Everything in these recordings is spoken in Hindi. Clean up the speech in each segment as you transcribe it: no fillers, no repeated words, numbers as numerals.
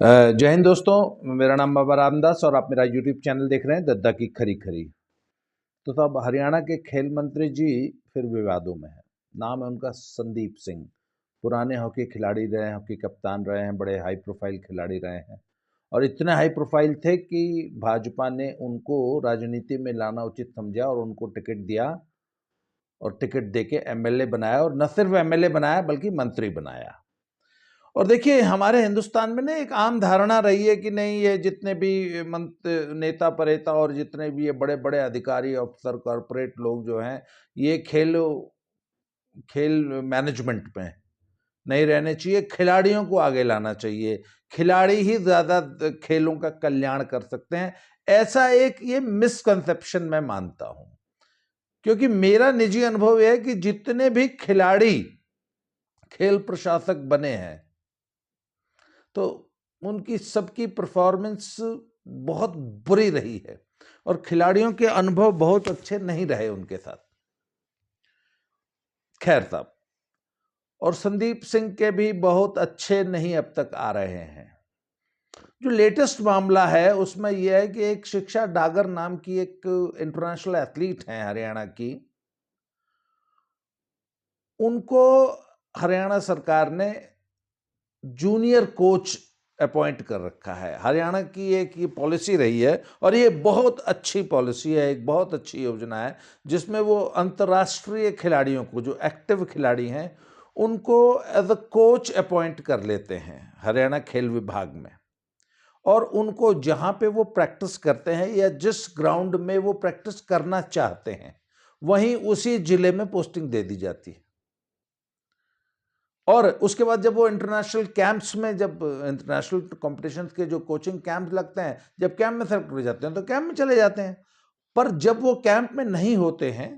जय हिंद दोस्तों, मेरा नाम बाबा रामदास और आप मेरा यूट्यूब चैनल देख रहे हैं दद्दा की खरी खरी। तो साहब, हरियाणा के खेल मंत्री जी फिर विवादों में हैं। नाम है उनका संदीप सिंह। पुराने हॉकी खिलाड़ी रहे हैं, हॉकी कप्तान रहे हैं, बड़े हाई प्रोफाइल खिलाड़ी रहे हैं और इतने हाई प्रोफाइल थे कि भाजपा ने उनको राजनीति में लाना उचित समझा और उनको टिकट दिया और टिकट देके एमएलए बनाया और न सिर्फ एमएलए बनाया बल्कि मंत्री बनाया। और देखिए, हमारे हिंदुस्तान में ना एक आम धारणा रही है कि नहीं, ये जितने भी नेता परेता और जितने भी ये बड़े बड़े अधिकारी अफसर कॉरपोरेट लोग जो हैं, ये खेल खेल मैनेजमेंट में नहीं रहने चाहिए, खिलाड़ियों को आगे लाना चाहिए, खिलाड़ी ही ज्यादा खेलों का कल्याण कर सकते हैं। ऐसा एक ये मिसकंसेप्शन मैं मानता हूं, क्योंकि मेरा निजी अनुभव यह है कि जितने भी खिलाड़ी खेल प्रशासक बने हैं तो उनकी सबकी परफॉर्मेंस बहुत बुरी रही है और खिलाड़ियों के अनुभव बहुत अच्छे नहीं रहे उनके साथ। खैर साहब, और संदीप सिंह के भी बहुत अच्छे नहीं अब तक आ रहे हैं। जो लेटेस्ट मामला है उसमें यह है कि एक शिक्षा डागर नाम की एक इंटरनेशनल एथलीट है हरियाणा की, उनको हरियाणा सरकार ने जूनियर कोच अपॉइंट कर रखा है। हरियाणा की एक ये पॉलिसी रही है और ये बहुत अच्छी पॉलिसी है, एक बहुत अच्छी योजना है, जिसमें वो अंतर्राष्ट्रीय खिलाड़ियों को, जो एक्टिव खिलाड़ी हैं, उनको एज अ कोच अपॉइंट कर लेते हैं हरियाणा खेल विभाग में। और उनको जहां पे वो प्रैक्टिस करते हैं या जिस ग्राउंड में वो प्रैक्टिस करना चाहते हैं वहीं उसी जिले में पोस्टिंग दे दी जाती है। और उसके बाद जब वो इंटरनेशनल कैंप्स में, जब इंटरनेशनल कॉम्पिटिशन के जो कोचिंग कैंप लगते हैं, जब कैंप में सेलेक्ट हो जाते हैं तो कैंप में चले जाते हैं। पर जब वो कैंप में नहीं होते हैं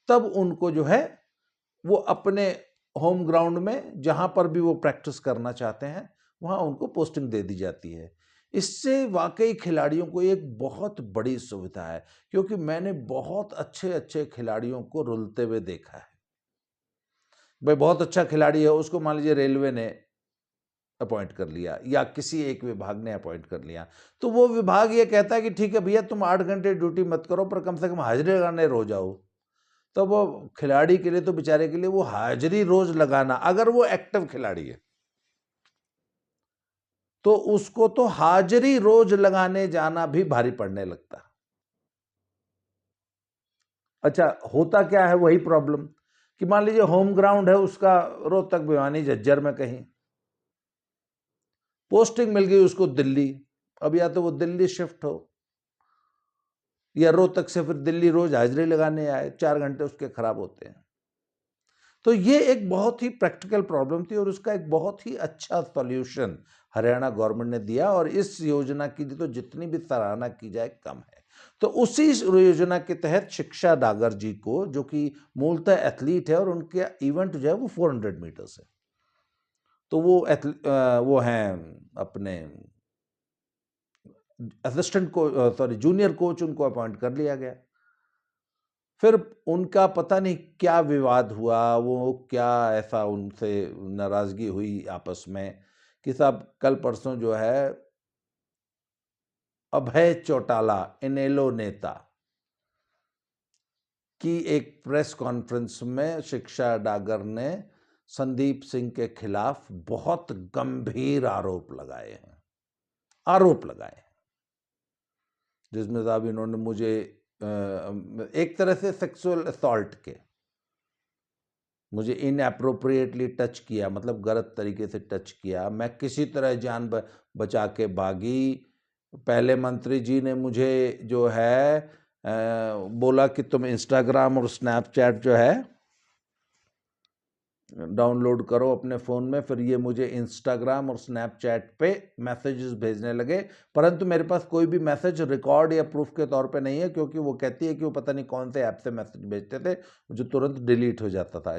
तब उनको जो है वो अपने होम ग्राउंड में जहां पर भी वो प्रैक्टिस करना चाहते हैं वहां उनको पोस्टिंग दे दी जाती है। इससे वाकई खिलाड़ियों को एक बहुत बड़ी सुविधा है, क्योंकि मैंने बहुत अच्छे अच्छे खिलाड़ियों को रुलते हुए देखा है। भाई, बहुत अच्छा खिलाड़ी है, उसको मान लीजिए रेलवे ने अपॉइंट कर लिया या किसी एक विभाग ने अपॉइंट कर लिया, तो वो विभाग ये कहता है कि ठीक है भैया, तुम 8 घंटे ड्यूटी मत करो पर कम से कम हाजिरी लगाने रोज आओ। तो वो खिलाड़ी के लिए, तो बेचारे के लिए वो हाजिरी रोज लगाना, अगर वो एक्टिव खिलाड़ी है तो उसको तो हाजिरी रोज लगाने जाना भी भारी पड़ने लगता। अच्छा, होता क्या है वही प्रॉब्लम कि मान लीजिए होम ग्राउंड है उसका रोहतक, भिवानी, झज्जर में कहीं, पोस्टिंग मिल गई उसको दिल्ली। अब या तो वो दिल्ली शिफ्ट हो या रोहतक से फिर दिल्ली रोज हाजिरी लगाने आए, 4 घंटे उसके खराब होते हैं। तो ये एक बहुत ही प्रैक्टिकल प्रॉब्लम थी और उसका एक बहुत ही अच्छा सॉल्यूशन हरियाणा गवर्नमेंट ने दिया और इस योजना की तो जितनी भी सराहना की जाए कम है। तो उसी योजना के तहत शिक्षा डागर जी को, जो कि मूलतः एथलीट है और उनके इवेंट जो है वो 400 मीटर्स है, तो वो हैं अपने असिस्टेंट को, सॉरी जूनियर कोच, उनको अपॉइंट कर लिया गया। फिर उनका पता नहीं क्या विवाद हुआ, वो क्या ऐसा उनसे नाराजगी हुई आपस में कि साहब कल परसों जो है अभय चौटाला, इनेलो नेता, की एक प्रेस कॉन्फ्रेंस में शिक्षा डागर ने संदीप सिंह के खिलाफ बहुत गंभीर आरोप लगाए हैं, जिसमें साहब इन्होंने मुझे एक तरह से सेक्सुअल असॉल्ट के, मुझे इनएप्रोप्रिएटली टच किया, मतलब गलत तरीके से टच किया। मैं किसी तरह जान बचा के भागी। पहले मंत्री जी ने मुझे जो है बोला कि तुम इंस्टाग्राम और स्नैपचैट जो है डाउनलोड करो अपने फ़ोन में। फिर ये मुझे इंस्टाग्राम और स्नैपचैट पे मैसेजेस भेजने लगे, परंतु मेरे पास कोई भी मैसेज रिकॉर्ड या प्रूफ के तौर पे नहीं है, क्योंकि वो कहती है कि वो पता नहीं कौन से ऐप से मैसेज भेजते थे जो तुरंत डिलीट हो जाता था।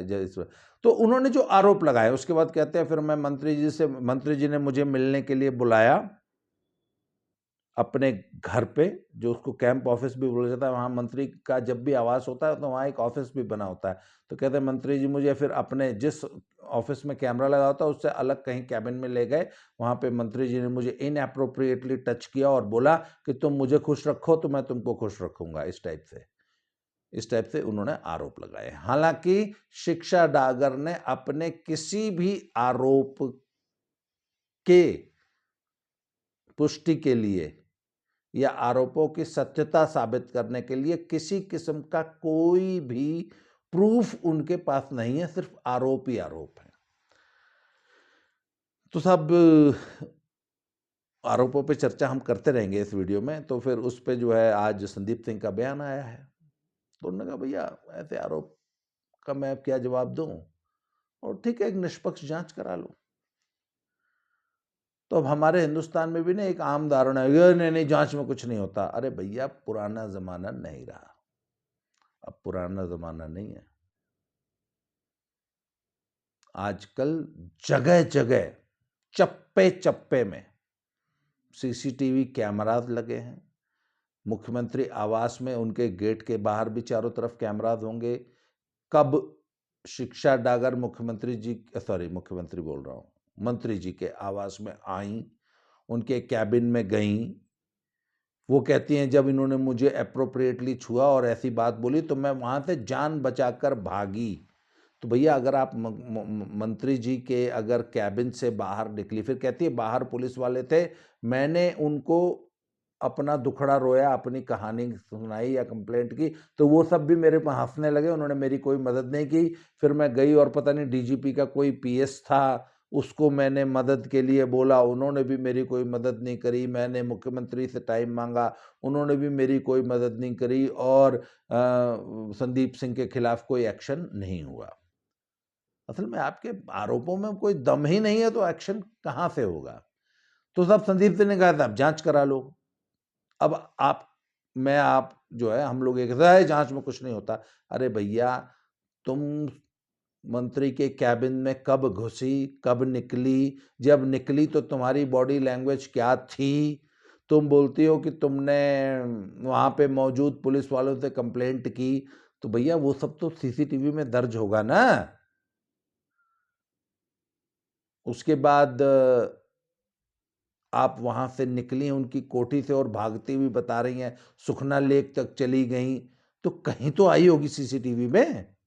तो उन्होंने जो आरोप लगाए उसके बाद कहते हैं फिर मैं मंत्री जी ने मुझे मिलने के लिए बुलाया अपने घर पे, जो उसको कैंप ऑफिस भी बोला जाता है, वहाँ मंत्री का जब भी आवास होता है तो वहाँ एक ऑफिस भी बना होता है। तो कहते हैं मंत्री जी मुझे फिर अपने जिस ऑफिस में कैमरा लगा होता है उससे अलग कहीं कैबिन में ले गए, वहाँ पे मंत्री जी ने मुझे इनएप्रोप्रिएटली टच किया और बोला कि तुम मुझे खुश रखो तो मैं तुमको खुश रखूंगा। इस टाइप से उन्होंने आरोप लगाए। हालांकि शिक्षा डागर ने अपने किसी भी आरोप के पुष्टि के लिए या आरोपों की सत्यता साबित करने के लिए किसी किस्म का कोई भी प्रूफ उनके पास नहीं है, सिर्फ आरोप ही आरोप है। तो सब आरोपों पे चर्चा हम करते रहेंगे इस वीडियो में। तो फिर उस पे जो है आज संदीप सिंह का बयान आया है, तो उन्होंने कहा भैया ऐसे आरोप का मैं क्या जवाब दूं, और ठीक है एक निष्पक्ष जांच करा लो। तो अब हमारे हिंदुस्तान में भी ना एक आम धारणा है, नहीं जांच में कुछ नहीं होता। अरे भैया पुराना जमाना नहीं रहा, अब पुराना जमाना नहीं है। आजकल जगह जगह चप्पे चप्पे में सीसीटीवी कैमरास लगे हैं। मुख्यमंत्री आवास में उनके गेट के बाहर भी चारों तरफ कैमरास होंगे। कब शिक्षा डागर मुख्यमंत्री मंत्री जी के आवास में आई, उनके कैबिन में गईं, वो कहती हैं जब इन्होंने मुझे एप्रोप्रिएटली छुआ और ऐसी बात बोली तो मैं वहां से जान बचाकर भागी। तो भैया अगर आप मंत्री जी के अगर कैबिन से बाहर निकली, फिर कहती है बाहर पुलिस वाले थे, मैंने उनको अपना दुखड़ा रोया, अपनी कहानी सुनाई या कंप्लेंट की, तो वो सब भी मेरे पर हंसने लगे, उन्होंने मेरी कोई मदद नहीं की। फिर मैं गई और पता नहीं डीजीपी का कोई पीएस था, उसको मैंने मदद के लिए बोला, उन्होंने भी मेरी कोई मदद नहीं करी। मैंने मुख्यमंत्री से टाइम मांगा, उन्होंने भी मेरी कोई मदद नहीं करी, और संदीप सिंह के खिलाफ कोई एक्शन नहीं हुआ। असल में आपके आरोपों में कोई दम ही नहीं है तो एक्शन कहां से होगा। तो सब संदीप सिंह ने कहा था अब जांच करा लो। अब आप जो है हम लोग एक जांच में कुछ नहीं होता। अरे भैया तुम मंत्री के कैबिन में कब घुसी, कब निकली, जब निकली तो तुम्हारी बॉडी लैंग्वेज क्या थी? तुम बोलती हो कि तुमने वहां पे मौजूद पुलिस वालों से कंप्लेंट की, तो भैया वो सब तो सीसीटीवी में दर्ज होगा ना। उसके बाद आप वहां से निकली उनकी कोठी से और भागती हुई बता रही हैं सुखना लेक तक चली गई, तो कहीं तो आई होगी सीसीटीवी में।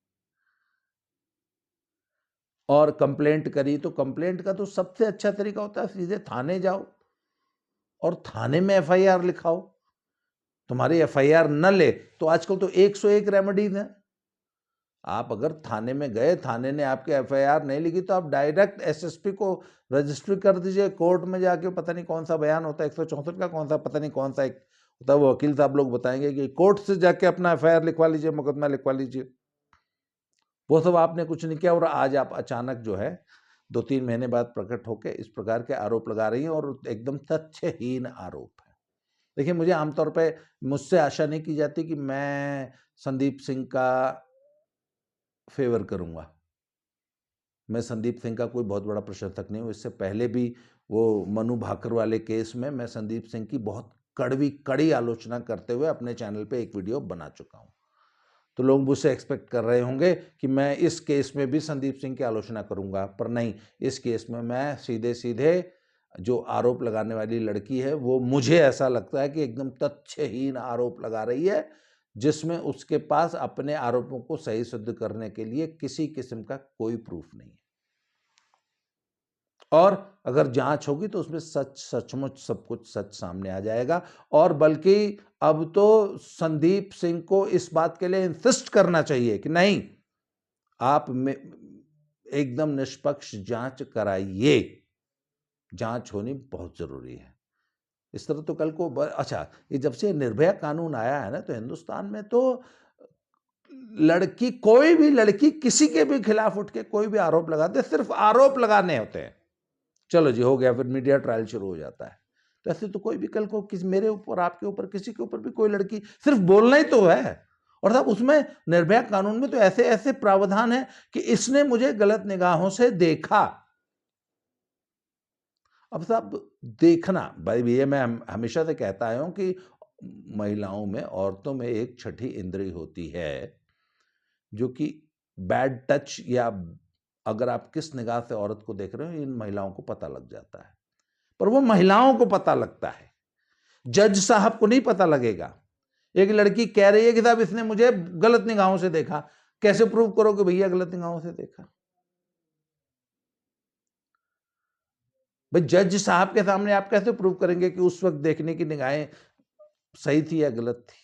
और कंप्लेंट करी, तो कंप्लेंट का तो सबसे अच्छा तरीका होता है सीधे थाने जाओ और थाने में एफआईआर लिखाओ। तुम्हारी एफआईआर न ले तो आजकल तो 101 रेमेडीज हैं। आप अगर थाने में गए, थाने ने आपके एफआईआर नहीं लिखी, तो आप डायरेक्ट एसएसपी को रजिस्ट्री कर दीजिए। कोर्ट में जाके पता नहीं कौन सा बयान होता है 164 का, कौन सा पता नहीं कौन सा एक होता है, वो वकील साहब लोग बताएंगे कि कोर्ट से जाके अपना एफआईआर लिखवा लीजिए, मुकदमा लिखवा लीजिए। वो सब आपने कुछ नहीं किया और आज आप अचानक जो है 2-3 महीने बाद प्रकट होकर इस प्रकार के आरोप लगा रही हैं, और एकदम तथ्यहीन आरोप है। देखिए मुझे आमतौर पे मुझसे आशा नहीं की जाती कि मैं संदीप सिंह का फेवर करूंगा। मैं संदीप सिंह का कोई बहुत बड़ा प्रशंसक नहीं हूँ। इससे पहले भी वो मनु भाकर वाले केस में मैं संदीप सिंह की बहुत कड़ी आलोचना करते हुए अपने चैनल पे एक वीडियो बना चुका हूँ। तो लोग मुझसे एक्सपेक्ट कर रहे होंगे कि मैं इस केस में भी संदीप सिंह की आलोचना करूंगा, पर नहीं, इस केस में मैं सीधे सीधे जो आरोप लगाने वाली लड़की है वो मुझे ऐसा लगता है कि एकदम तथ्यहीन आरोप लगा रही है, जिसमें उसके पास अपने आरोपों को सही सिद्ध करने के लिए किसी किस्म का कोई प्रूफ नहीं है। और अगर जांच होगी तो उसमें सचमुच सब कुछ सच सामने आ जाएगा। और बल्कि अब तो संदीप सिंह को इस बात के लिए इंसिस्ट करना चाहिए कि नहीं, आप में एकदम निष्पक्ष जांच कराइए, जांच होनी बहुत जरूरी है। इस तरह तो कल को अच्छा, ये जब से निर्भया कानून आया है ना, तो हिंदुस्तान में तो लड़की, कोई भी लड़की किसी के भी खिलाफ उठ के कोई भी आरोप लगाते, सिर्फ आरोप लगाने होते हैं, चलो जी हो गया, फिर मीडिया ट्रायल शुरू हो जाता है। तो ऐसे तो कोई भी कल को मेरे ऊपर, आपके ऊपर, किसी के ऊपर भी कोई लड़की, सिर्फ बोलना ही तो है। और साहब उसमें निर्भया कानून में तो ऐसे ऐसे प्रावधान है कि इसने मुझे गलत निगाहों से देखा, अब साहब देखना भाई, ये मैं हमेशा से कहता आया हूं कि महिलाओं में, औरतों में एक छठी इंद्री होती है जो कि बैड टच, या अगर आप किस निगाह से औरत को देख रहे हो, इन महिलाओं को पता लग जाता है। पर वो महिलाओं को पता लगता है, जज साहब को नहीं पता लगेगा। एक लड़की कह रही है कि साहब इसने मुझे गलत निगाहों से देखा, कैसे प्रूव करो कि भैया गलत निगाहों से देखा? भाई जज साहब के सामने आप कैसे प्रूव करेंगे कि उस वक्त देखने की निगाहें सही थी या गलत थी?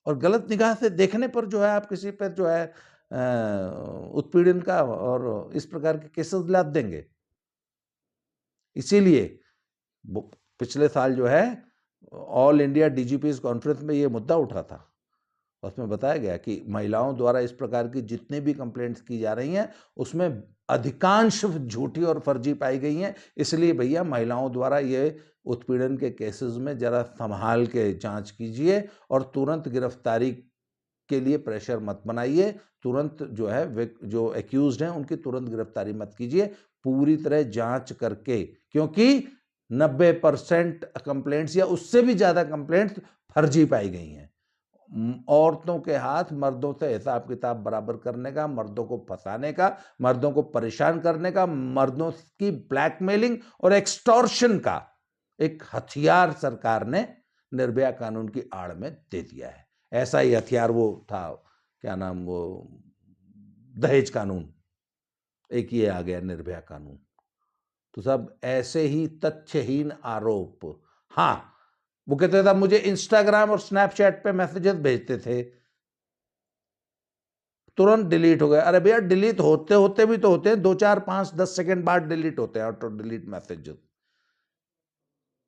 और गलत निगाह से देखने पर जो है आप किसी पर जो है उत्पीड़न का और इस प्रकार के केसेस लाद देंगे। इसीलिए पिछले साल जो है ऑल इंडिया डीजीपीज कॉन्फ्रेंस में ये मुद्दा उठा था। उसमें बताया गया कि महिलाओं द्वारा इस प्रकार की जितने भी कंप्लेंट्स की जा रही हैं उसमें अधिकांश झूठी और फर्जी पाई गई हैं। इसलिए भैया महिलाओं द्वारा ये उत्पीड़न के केसेस में जरा संभाल के जांच कीजिए और तुरंत गिरफ्तारी के लिए प्रेशर मत बनाइए। तुरंत जो है जो एक्यूज्ड हैं उनकी तुरंत गिरफ्तारी मत कीजिए, पूरी तरह जांच करके, क्योंकि 90% कंप्लेंट्स या उससे भी ज्यादा कंप्लेंट्स फर्जी पाई गई हैं। औरतों के हाथ मर्दों से हिसाब किताब बराबर करने का, मर्दों को फंसाने का, मर्दों को परेशान करने का, मर्दों की ब्लैकमेलिंग और एक्सटॉर्शन का एक हथियार सरकार ने निर्भया कानून की आड़ में दे दिया है। ऐसा ही हथियार वो था, क्या नाम, वो दहेज कानून, एक ये आ गया निर्भया कानून। तो सब ऐसे ही तथ्यहीन आरोप। हाँ, वो कहते थे मुझे इंस्टाग्राम और स्नैपचैट पे मैसेजेस भेजते थे, तुरंत डिलीट हो गए। अरे भैया डिलीट होते होते भी तो होते हैं 2 4 5 10 सेकंड बाद डिलीट होते हैं ऑटो डिलीट मैसेजेस।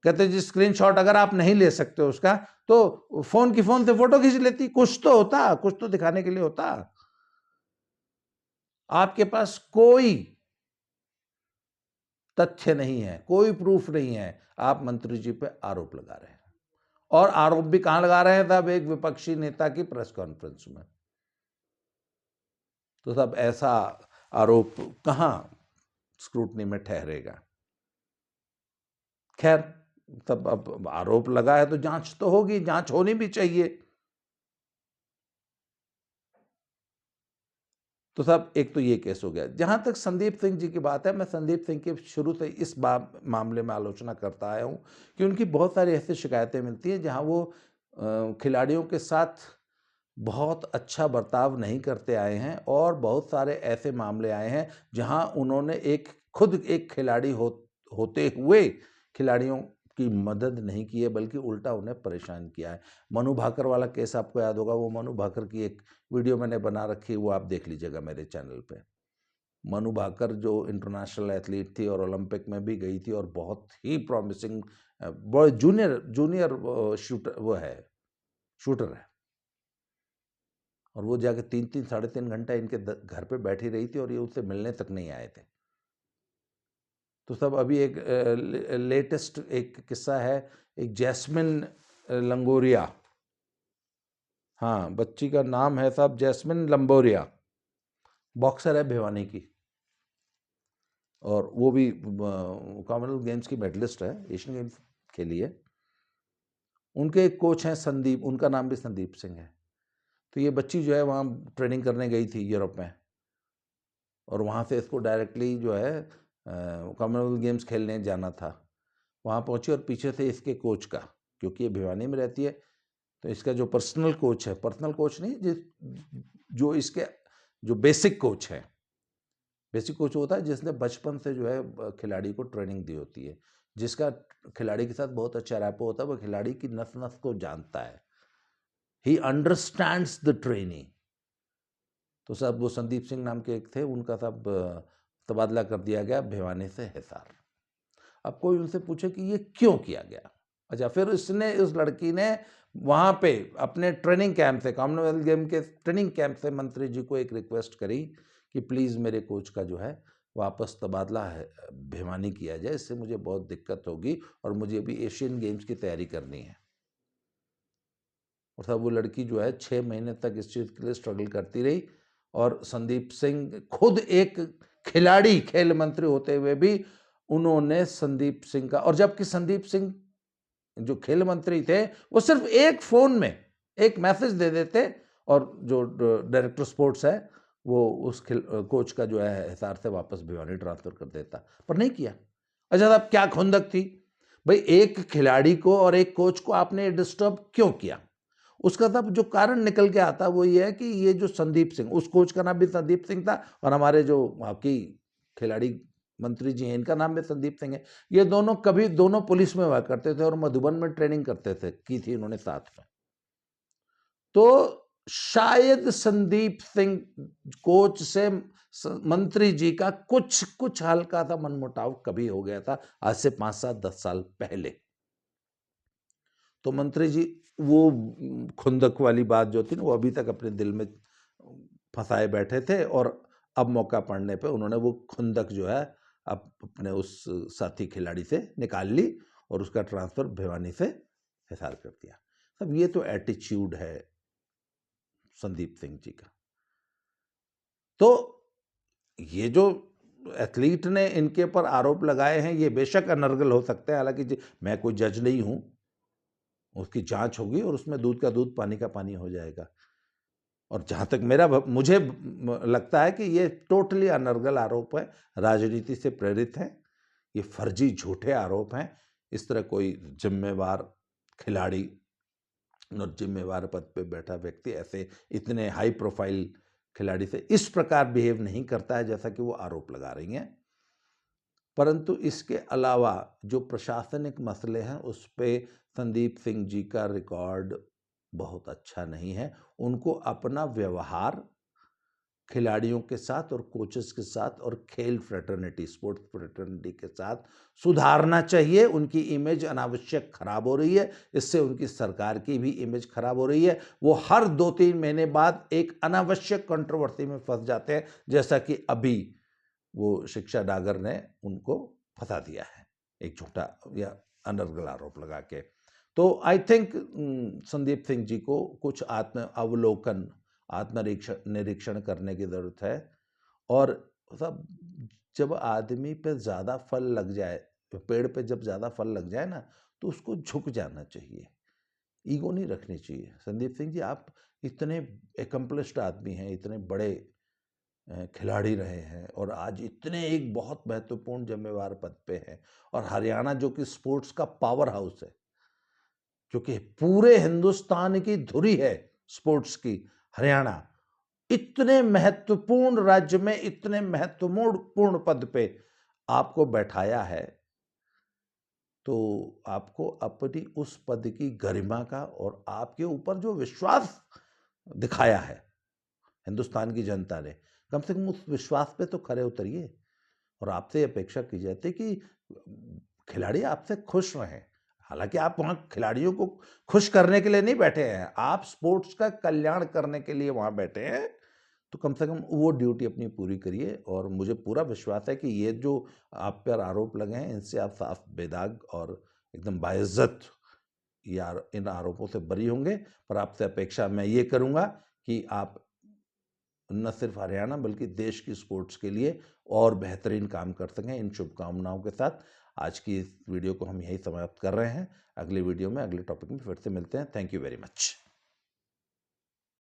कहते जी स्क्रीनशॉट अगर आप नहीं ले सकते उसका तो फोन से फोटो खींच लेती, कुछ तो होता, कुछ तो दिखाने के लिए होता। आपके पास कोई तथ्य नहीं है, कोई प्रूफ नहीं है, आप मंत्री जी पे आरोप लगा रहे हैं। और आरोप भी कहां लगा रहे हैं साहब? एक विपक्षी नेता की प्रेस कॉन्फ्रेंस में। तो साहब ऐसा आरोप कहां स्क्रूटनी में ठहरेगा? खैर, तब अब आरोप लगा है तो जांच तो होगी, जांच होनी भी चाहिए। तो साहब एक तो ये केस हो गया। जहां तक संदीप सिंह जी की बात है, मैं संदीप सिंह की शुरू से इस मामले में आलोचना करता आया हूं कि उनकी बहुत सारी ऐसी शिकायतें मिलती हैं जहां वो खिलाड़ियों के साथ बहुत अच्छा बर्ताव नहीं करते आए हैं, और बहुत सारे ऐसे मामले आए हैं जहां उन्होंने खुद एक खिलाड़ी होते हुए खिलाड़ियों की मदद नहीं की है, बल्कि उल्टा उन्हें परेशान किया है। मनु भाकर वाला केस आपको याद होगा, वो मनु भाकर की एक वीडियो मैंने बना रखी है, वो आप देख लीजिएगा मेरे चैनल पे। मनु भाकर जो इंटरनेशनल एथलीट थी और ओलंपिक में भी गई थी और बहुत ही प्रॉमिसिंग, बहुत जूनियर शूटर वो है, शूटर है। और वो जाके 3-3 साढ़े 3 घंटा इनके घर पे बैठी रही थी और ये उससे मिलने तक नहीं आए थे। तो सब अभी एक लेटेस्ट एक किस्सा है, एक जैस्मिन लंगोरिया, हाँ बच्ची का नाम है साहब जैस्मिन लंबोरिया, बॉक्सर है भिवानी की, और वो भी कॉमनवेल्थ गेम्स की मेडलिस्ट है, एशियन गेम्स खेली है। उनके एक कोच हैं संदीप, उनका नाम भी संदीप सिंह है। तो ये बच्ची जो है वहाँ ट्रेनिंग करने गई थी यूरोप में, और वहाँ से इसको डायरेक्टली जो है कॉमनवेल्थ गेम्स खेलने जाना था। वहाँ पहुँची और पीछे से इसके कोच का, क्योंकि ये भिवानी में रहती है, तो इसका जो पर्सनल कोच है, पर्सनल कोच नहीं, जो इसके जो बेसिक कोच है, बेसिक कोच होता है जिसने बचपन से जो है खिलाड़ी को ट्रेनिंग दी होती है, जिसका खिलाड़ी के साथ बहुत अच्छा रैपो होता है, वो खिलाड़ी की नस नस को जानता है, ही अंडरस्टैंड्स द ट्रेनिंग। तो साहब वो संदीप सिंह नाम के एक थे, उनका साहब तबादला कर दिया गया भिवानी से हिसार। अब कोई उनसे पूछे कि ये क्यों किया गया? अच्छा, फिर उस लड़की ने वहाँ पे अपने ट्रेनिंग कैंप से, कॉमनवेल्थ गेम के ट्रेनिंग कैंप से मंत्री जी को एक रिक्वेस्ट करी कि प्लीज़ मेरे कोच का जो है वापस तबादला है भिवानी किया जाए, इससे मुझे बहुत दिक्कत होगी और मुझे अभी एशियन गेम्स की तैयारी करनी है। और साहब वो लड़की जो है 6 महीने तक इस चीज़ के लिए स्ट्रगल करती रही, और संदीप सिंह खुद एक खिलाड़ी, खेल मंत्री होते हुए भी उन्होंने संदीप सिंह का, और जबकि संदीप सिंह जो खेल मंत्री थे वो सिर्फ एक फोन में एक मैसेज दे देते और जो डायरेक्टर स्पोर्ट्स है वो उस कोच का जो है हिसार से वापस भिवानी ट्रांसफर कर देता, पर नहीं किया। अच्छा साहब, क्या खुंदक थी भाई, एक खिलाड़ी को और एक कोच को आपने डिस्टर्ब क्यों किया? उसका तब जो कारण निकल के आता वो ये है कि ये जो संदीप सिंह, उस कोच का नाम भी संदीप सिंह था और हमारे जो हॉकी खिलाड़ी मंत्री जी हैं इनका नाम भी संदीप सिंह है। ये दोनों कभी दोनों पुलिस में हुआ करते थे और मधुबन में ट्रेनिंग करते थे, की थी इन्होंने साथ में। तो शायद संदीप सिंह कोच से मंत्री जी का कुछ हल्का सा मनमुटाव कभी हो गया था, आज से 5 7 10 साल पहले। तो मंत्री जी वो खुंदक वाली बात जो थी ना वो अभी तक अपने दिल में फंसाए बैठे थे और अब मौका पड़ने पे उन्होंने वो खुंदक जो है अब अपने उस साथी खिलाड़ी से निकाल ली और उसका ट्रांसफर भिवानी से हिसार कर दिया। अब ये तो एटीट्यूड है संदीप सिंह जी का। तो ये जो एथलीट ने इनके पर आरोप लगाए हैं ये बेशक अनर्गल हो सकते हैं, हालांकि मैं कोई जज नहीं हूं, उसकी जांच होगी और उसमें दूध का दूध पानी का पानी हो जाएगा। और जहां तक मुझे लगता है कि ये टोटली अनर्गल आरोप है, राजनीति से प्रेरित है, ये फर्जी झूठे आरोप हैं। इस तरह कोई जिम्मेवार खिलाड़ी और जिम्मेवार पद पे बैठा व्यक्ति ऐसे इतने हाई प्रोफाइल खिलाड़ी से इस प्रकार बिहेव नहीं करता है जैसा कि वो आरोप लगा रही हैं। परंतु इसके अलावा जो प्रशासनिक मसले हैं उस पे संदीप सिंह जी का रिकॉर्ड बहुत अच्छा नहीं है। उनको अपना व्यवहार खिलाड़ियों के साथ और कोचेस के साथ और खेल फ्रेटर्निटी, स्पोर्ट्स फ्रेटर्निटी के साथ सुधारना चाहिए। उनकी इमेज अनावश्यक खराब हो रही है, इससे उनकी सरकार की भी इमेज खराब हो रही है। वो हर 2-3 महीने बाद एक अनावश्यक कंट्रोवर्सी में फंस जाते हैं, जैसा कि अभी वो शिक्षा डागर ने उनको फंसा दिया है एक झूठा या अनर्गल आरोप लगा के। तो आई थिंक संदीप सिंह जी को कुछ आत्म अवलोकन, निरीक्षण करने की जरूरत है। और सब जब आदमी पे ज्यादा फल लग जाए, पेड़ पे जब ज्यादा फल लग जाए ना तो उसको झुक जाना चाहिए, ईगो नहीं रखनी चाहिए। संदीप सिंह जी आप इतने एकम्प्लिश्ड आदमी हैं, इतने बड़े खिलाड़ी रहे हैं और आज इतने एक बहुत महत्वपूर्ण जिम्मेवार पद पे हैं। और हरियाणा जो कि स्पोर्ट्स का पावर हाउस है, जो कि पूरे हिंदुस्तान की धुरी है स्पोर्ट्स की, हरियाणा इतने महत्वपूर्ण राज्य में इतने महत्वपूर्ण पद पे आपको बैठाया है, तो आपको अपनी उस पद की गरिमा का और आपके ऊपर जो विश्वास दिखाया है हिंदुस्तान की जनता ने, कम से कम उस विश्वास पे तो खरे उतरिए। और आपसे अपेक्षा की जाती है कि खिलाड़ी आपसे खुश रहें। हालांकि आप वहां खिलाड़ियों को खुश करने के लिए नहीं बैठे हैं, आप स्पोर्ट्स का कल्याण करने के लिए वहां बैठे हैं। तो कम से कम वो ड्यूटी अपनी पूरी करिए। और मुझे पूरा विश्वास है कि ये जो आप पर आरोप लगे हैं इनसे आप साफ बेदाग और एकदम बाइज्जत यार इन आरोपों से बरी होंगे। पर आपसे अपेक्षा मैं ये करूंगा कि आप न सिर्फ हरियाणा बल्कि देश की स्पोर्ट्स के लिए और बेहतरीन काम कर सकें। इन शुभकामनाओं के साथ आज की इस वीडियो को हम यही समाप्त कर रहे हैं। अगले वीडियो में अगले टॉपिक में फिर से मिलते हैं। Thank you very much.